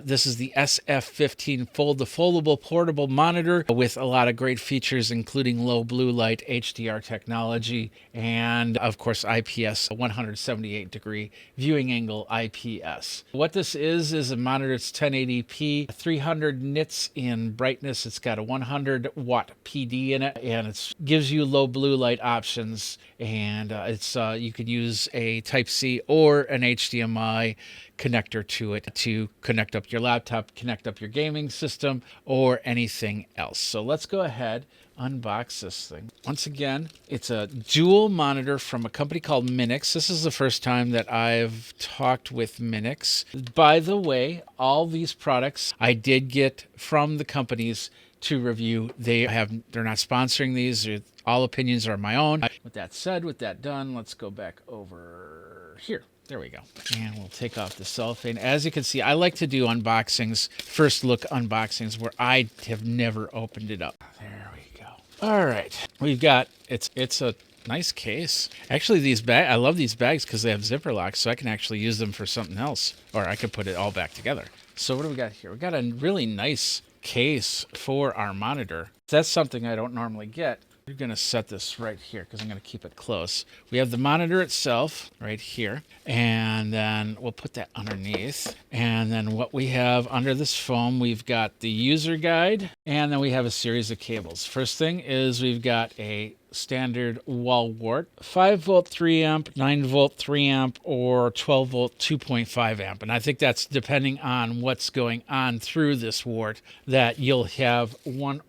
This is the SF15 foldable portable monitor with a lot of great features, including low blue light, HDR technology, and of course IPS 178-degree viewing angle IPS. What this is a monitor. It's 1080p, 300 nits in brightness. It's got a 100-watt PD in it, and it gives you low blue light options. And you could use a Type-C or an HDMI connector to it to connect up your laptop, connect up your gaming system, or anything else. So let's go ahead, unbox this thing. Once again, it's a dual monitor from a company called MINIX. This is the first time that I've talked with MINIX. By the way, all these products I did get from the companies to review. They're not sponsoring these. All opinions are my own. With that said, with that done, let's go back over here. There we go. And we'll take off the cellophane. As you can see, I like to do unboxings, first look unboxings, where I have never opened it up. There we go. All right. We've got, it's a nice case. Actually, I love these bags because they have zipper locks, so I can actually use them for something else, or I could put it all back together. So what do we got here? We got a really nice case for our monitor. That's something I don't normally get. We're going to set this right here because I'm going to keep it close. We have the monitor itself right here, and then we'll put that underneath. And then what we have under this foam, we've got the user guide, and then we have a series of cables. First thing is we've got a standard wall wart, 5 volt 3 amp, 9 volt 3 amp, or 12 volt 2.5 amp. And I think that's depending on what's going on through this wart, that you'll have one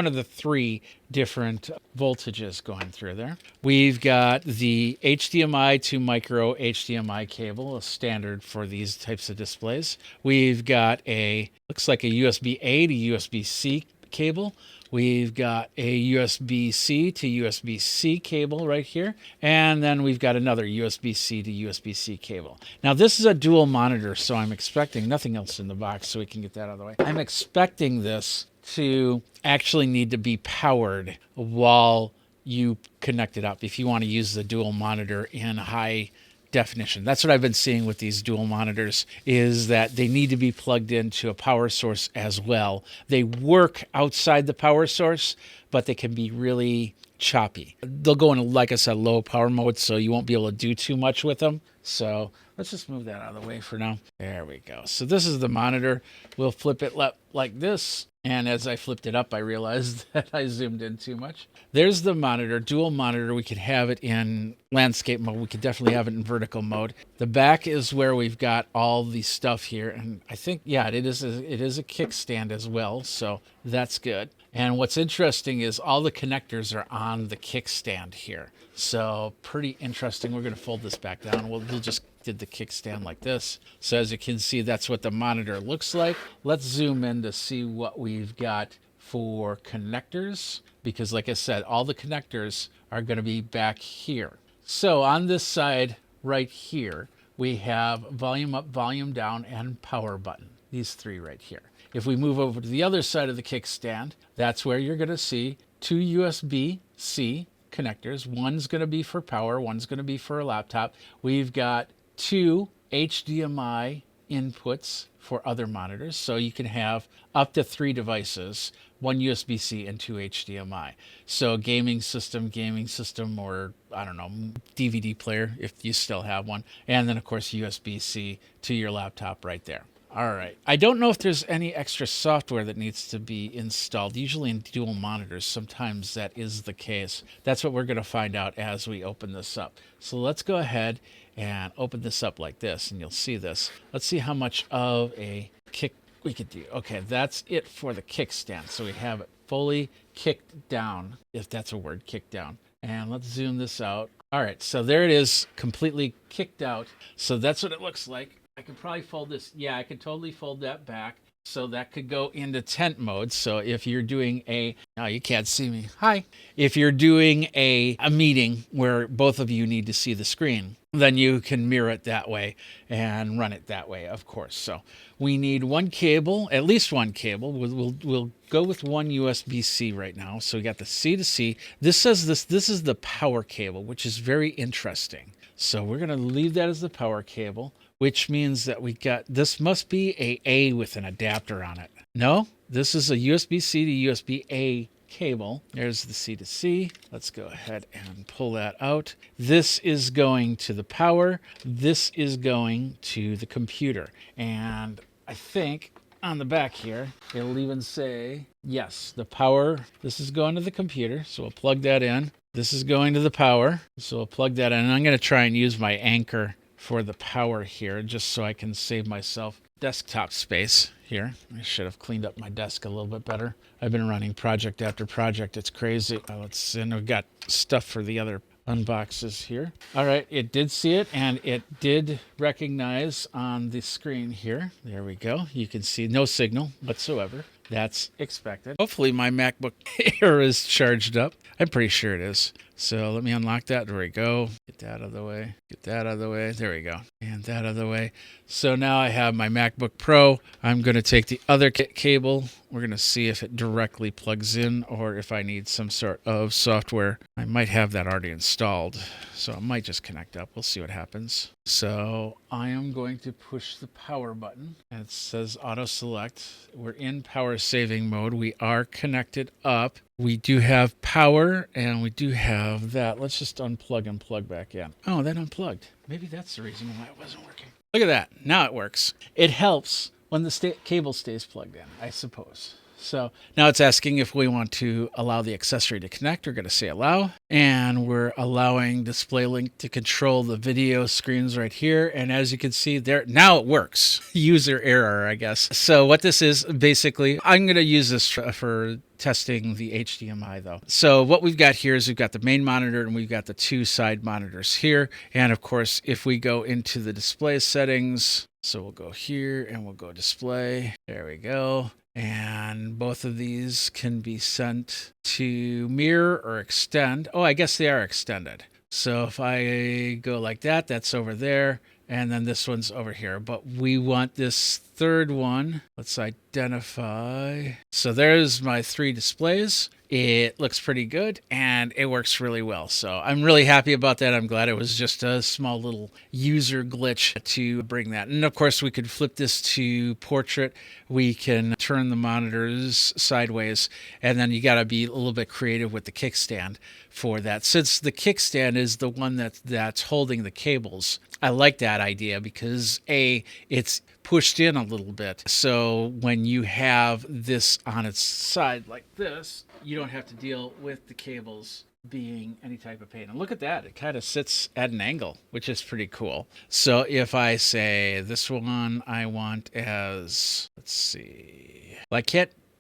of the three different voltages going through there. We've got the HDMI to micro HDMI cable, a standard for these types of displays. We've got looks like a USB-A to USB-C cable. We've got a USB-C to USB-C cable right here. And then we've got another USB-C to USB-C cable. Now, this is a dual monitor, so I'm expecting nothing else in the box, so we can get that out of the way. I'm expecting this to actually need to be powered while you connect it up if you want to use the dual monitor in high definition. That's what I've been seeing with these dual monitors, is that they need to be plugged into a power source as well. They work outside the power source, but they can be really choppy. They'll go into, like I said, low power mode, so you won't be able to do too much with them. So let's just move that out of the way for now. There we go. So this is the monitor. We'll flip it like this. And as I flipped it up, I realized that I zoomed in too much. There's the monitor, dual monitor. We could have it in landscape mode. We could definitely have it in vertical mode. The back is where we've got all the stuff here. And I think, yeah, it is a kickstand as well. So that's good. And what's interesting is all the connectors are on the kickstand here. So pretty interesting. We're going to fold this back down. We'll just did the kickstand like this. So as you can see, that's what the monitor looks like. Let's zoom in to see what we've got for connectors, because like I said, all the connectors are going to be back here. So on this side right here, we have volume up, volume down, and power button. These three right here. If we move over to the other side of the kickstand, that's where you're going to see two USB-C connectors. One's going to be for power, one's going to be for a laptop. We've got two HDMI inputs for other monitors, so you can have up to 3 devices, one USB-C and 2 HDMI. So gaming system, or I don't know, DVD player if you still have one, and then of course USB-C to your laptop right there. All right. I don't know if there's any extra software that needs to be installed. Usually in dual monitors, sometimes that is the case. That's what we're going to find out as we open this up. So let's go ahead and open this up like this, and you'll see this. Let's see how much of a kick we could do. Okay, that's it for the kickstand. So we have it fully kicked down, if that's a word, kicked down. And let's zoom this out. All right, so there it is, completely kicked out. So that's what it looks like. I could probably fold this. Yeah, I could totally fold that back. So that could go into tent mode. So if you're doing oh, you can't see me. Hi. If you're doing a meeting where both of you need to see the screen, then you can mirror it that way and run it that way, of course. So we need one cable, at least one cable. We'll go with one USB-C right now. So we got the C to C. This says this is the power cable, which is very interesting. So we're going to leave that as the power cable. which means that this must be a with an adapter on it. No, this is a USB-C to USB-A cable. There's the C to C. Let's go ahead and pull that out. This is going to the power. This is going to the computer. And I think on the back here, it'll even say, yes, the power. This is going to the computer. So we'll plug that in. This is going to the power. So we'll plug that in. And I'm going to try and use my anchor for the power here, just so I can save myself desktop space here. I should have cleaned up my desk a little bit better. I've been running project after project. It's crazy. And we've got stuff for the other unboxes here. All right, it did see it, and it did recognize on the screen here. There we go. You can see no signal whatsoever. That's expected. Hopefully my MacBook Air is charged up. I'm pretty sure it is. So let me unlock that. There we go. Get that out of the way. Get that out of the way. There we go. And that out of the way. So now I have my MacBook Pro. I'm going to take the other cable. We're going to see if it directly plugs in or if I need some sort of software. I might have that already installed, so I might just connect up. We'll see what happens. So I am going to push the power button. And it says auto select. We're in power saving mode. We are connected up. We do have power, and we do have that. Let's just unplug and plug back in. Oh, that unplugged. Maybe that's the reason why it wasn't working. Look at that. Now it works. It helps when the cable stays plugged in, I suppose. So now it's asking if we want to allow the accessory to connect. We're going to say allow, and we're allowing display link to control the video screens right here. And as you can see there, now it works. User error, I guess. So what this is, basically, I'm going to use this for testing the HDMI though. So what we've got here is we've got the main monitor and we've got the two side monitors here. And of course, if we go into the display settings, so we'll go here and we'll go display. There we go. And both of these can be sent to mirror or extend. Oh, I guess they are extended. So if I go like that, that's over there. And then this one's over here. But we want this third one. Let's identify. So there's my three displays. It looks pretty good and it works really well. So I'm really happy about that. I'm glad it was just a small little user glitch to bring that. And of course, we could flip this to portrait. We can turn the monitors sideways, and then you got to be a little bit creative with the kickstand for that. Since the kickstand is the one that's holding the cables, I like that idea because it's pushed in a little bit. So when you have this on its side like this, you don't have to deal with the cables being any type of pain. And look at that. It kind of sits at an angle, which is pretty cool. So if I say this one I want as, let's see, well,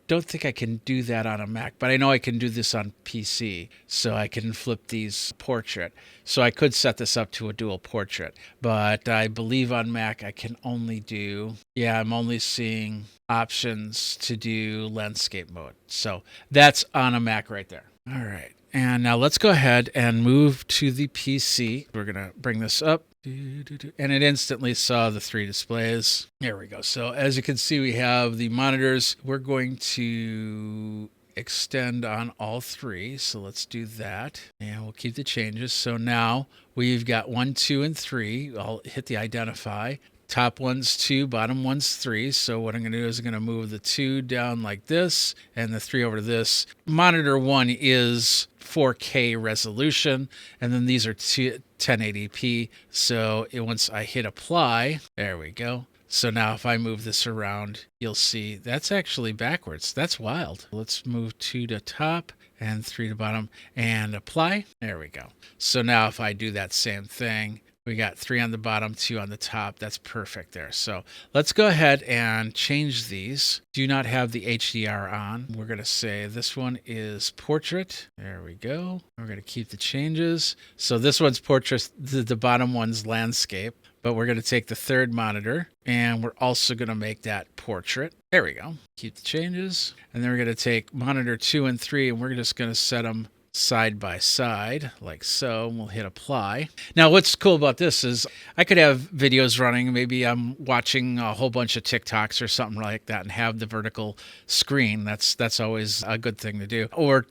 don't think I can do that on a Mac, but I know I can do this on PC. So I can flip these portrait. So I could set this up to a dual portrait, but I believe on Mac I can only do, I'm only seeing options to do landscape mode. So that's on a Mac right there. All right. And now let's go ahead and move to the PC. We're going to bring this up. And it instantly saw the three displays. There we go. So as you can see, we have the monitors. We're going to extend on all three. So let's do that. And we'll keep the changes. So now we've got 1, 2, and 3. I'll hit the identify. Top one's 2, bottom one's 3. So what I'm going to do is I'm going to move the 2 down like this and the 3 over to this. Monitor 1 is 4K resolution, and then these are 1080p. So once I hit apply, there we go. So now if I move this around, you'll see that's actually backwards. That's wild. Let's move 2 to top and 3 to bottom and apply. There we go. So now if I do that same thing, we got 3 on the bottom, 2 on the top. That's perfect there. So let's go ahead and change these. Do not have the HDR on. We're going to say this one is portrait. There we go. We're going to keep the changes. So this one's portrait. The bottom one's landscape. But we're going to take the third monitor and we're also going to make that portrait. There we go. Keep the changes. And then we're going to take monitor 2 and 3 and we're just going to set them side by side like so, and we'll hit apply. Now what's cool about this is I could have videos running. Maybe I'm watching a whole bunch of TikToks or something like that and have the vertical screen. That's always a good thing to do. Or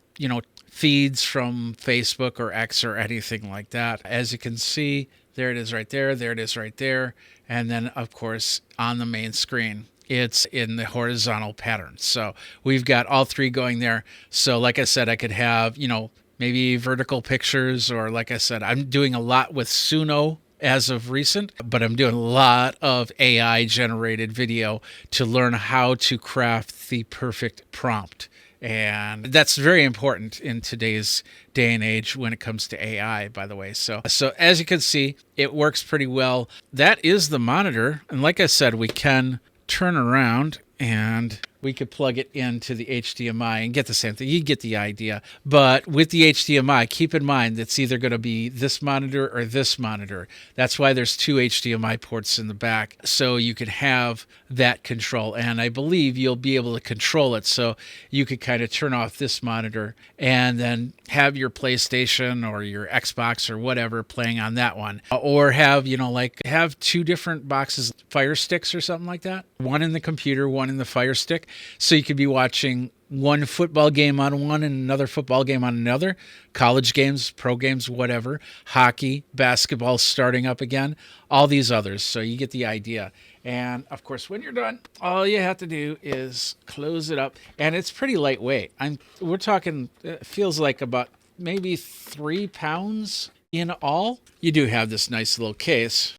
feeds from Facebook or X or anything like that. As you can see, There it is right there. There it is right there. And then, of course, on the main screen, it's in the horizontal pattern. So we've got all three going there. So like I said, I could have, maybe vertical pictures, or like I said, I'm doing a lot with Suno as of recent, but I'm doing a lot of AI generated video to learn how to craft the perfect prompt. And that's very important in today's day and age when it comes to AI, by the way. So as you can see, it works pretty well. That is the monitor. And like I said, we can turn around and we could plug it into the HDMI and get the same thing. You get the idea. But with the HDMI, keep in mind it's either going to be this monitor or this monitor. That's why there's two HDMI ports in the back, so you could have that control. And I believe you'll be able to control it, so you could kind of turn off this monitor and then have your PlayStation or your Xbox or whatever playing on that one. Or have, have two different boxes, Fire Sticks or something like that. One in the computer, one in the Fire Stick. So you could be watching one football game on one and another football game on another, college games, pro games, whatever, hockey, basketball starting up again, all these others. So you get the idea. And of course, when you're done, all you have to do is close it up. And it's pretty lightweight. We're talking, it feels like about maybe 3 pounds in all. You do have this nice little case